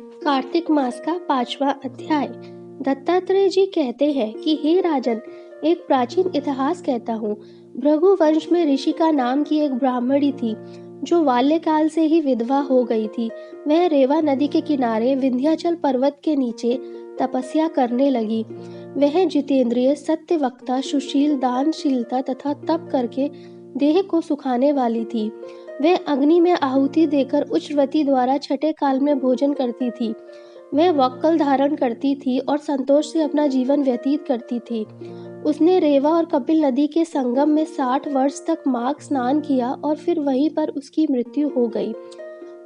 कार्तिक मास का 5वां अध्याय। दत्तात्रेय जी कहते हैं कि हे राजन, एक प्राचीन इतिहास कहता हूँ। भृगु वंश में ऋषि का नाम की एक ब्राह्मणी थी जो बाल्यकाल से ही विधवा हो गई थी। वह रेवा नदी के किनारे विंध्याचल पर्वत के नीचे तपस्या करने लगी। वह जितेंद्रिय, सत्यवक्ता, सुशील, दानशीलता तथा तप करके देह को सुखाने वाली थी। वह अग्नि में आहुति देकर उच्चवती द्वारा छठे काल में भोजन करती थी। वह वक्कल धारण करती थी और संतोष से अपना जीवन व्यतीत करती थी। उसने रेवा और कपिल नदी के संगम में 60 वर्ष तक माघ स्नान किया और फिर वहीं पर उसकी मृत्यु हो गई।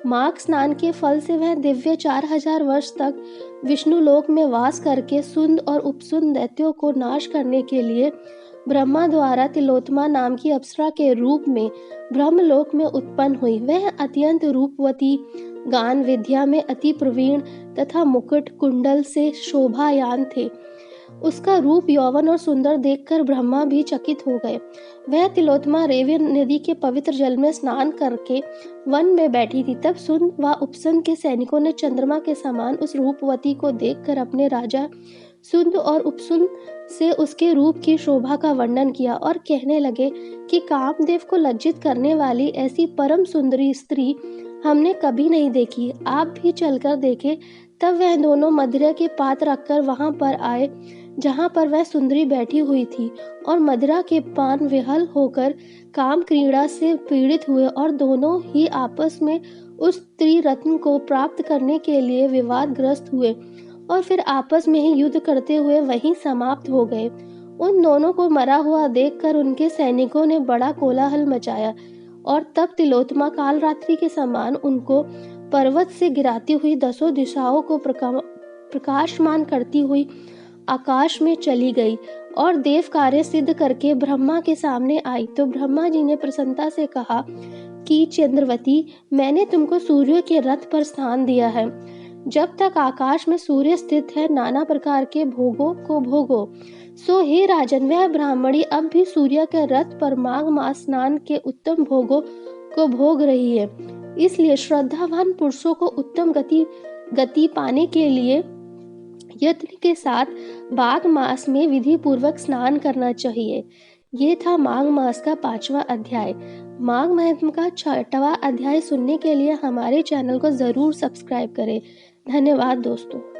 माघ स्नान के फल से वह दिव्य 4000 वर्ष तक विष्णु लोक में वास करके सुंद और उपसुंद दैत्यों को नाश करने के लिए ब्रह्मा द्वारा तिलोत्तमा नाम की अप्सरा के रूप में ब्रह्मलोक में उत्पन्न हुई। वह अत्यंत रूपवती, गान विद्या में अति प्रवीण तथा मुकुट कुंडल से शोभायान थे। उसका रूप, यौवन और सुंदर देखकर ब्रह्मा भी चकित हो गए। वह तिलोत्तमा रेवी नदी के पवित्र जल में स्नान करके वन में बैठी थी। तब सुंद व उपसुंद के सैनिकों ने चंद्रमा के समान उस रूपवती को देखकर अपने राजा सुंद और उपसुंद से उसके रूप की शोभा का वर्णन किया और कहने लगे कि कामदेव को लज्जित करने वाली ऐसी परम सुंदरी स्त्री हमने कभी नहीं देखी। आप भी चलकर देखें। तब वह दोनों मदिरा के पात्र रखकर वहां पर आए जहां पर वह सुंदरी बैठी हुई थी, और मदिरा के पान विहल होकर काम क्रीड़ा से पीड़ित हुए और दोनों ही आपस में उस स्त्री रत्न को प्राप्त करने के लिए विवादग्रस्त हुए और फिर आपस में ही युद्ध करते हुए वहीं समाप्त हो गए। उन दोनों को मरा हुआ देखकर उनके सैनिकों ने बड़ा कोलाहल मचाया और तब तिलोत्तमा काल रात्रि के समान उनको पर्वत से गिराती हुई 10 दिशाओं को प्रकाशमान करती हुई आकाश में चली गई और देव कार्य सिद्ध करके ब्रह्मा के सामने आई। तो ब्रह्मा जी ने प्रसन्नता से कहा कि चंद्रवती, मैंने तुमको सूर्य के रथ पर स्थान दिया है। जब तक आकाश में सूर्य स्थित है, नाना प्रकार के भोगों को भोगो। सो हे राजन, वह ब्राह्मणी अब भी सूर्य के रथ पर माघ मास स्नान के उत्तम भोगों को भोग रही है। इसलिए श्रद्धावान पुरुषों को उत्तम गति पाने के लिए यत्न के साथ माघ मास में विधि पूर्वक स्नान करना चाहिए। ये था माघ मास का 5वां अध्याय। माघ महात्म्य का 6वां अध्याय सुनने के लिए हमारे चैनल को जरूर सब्सक्राइब करें। धन्यवाद दोस्तों।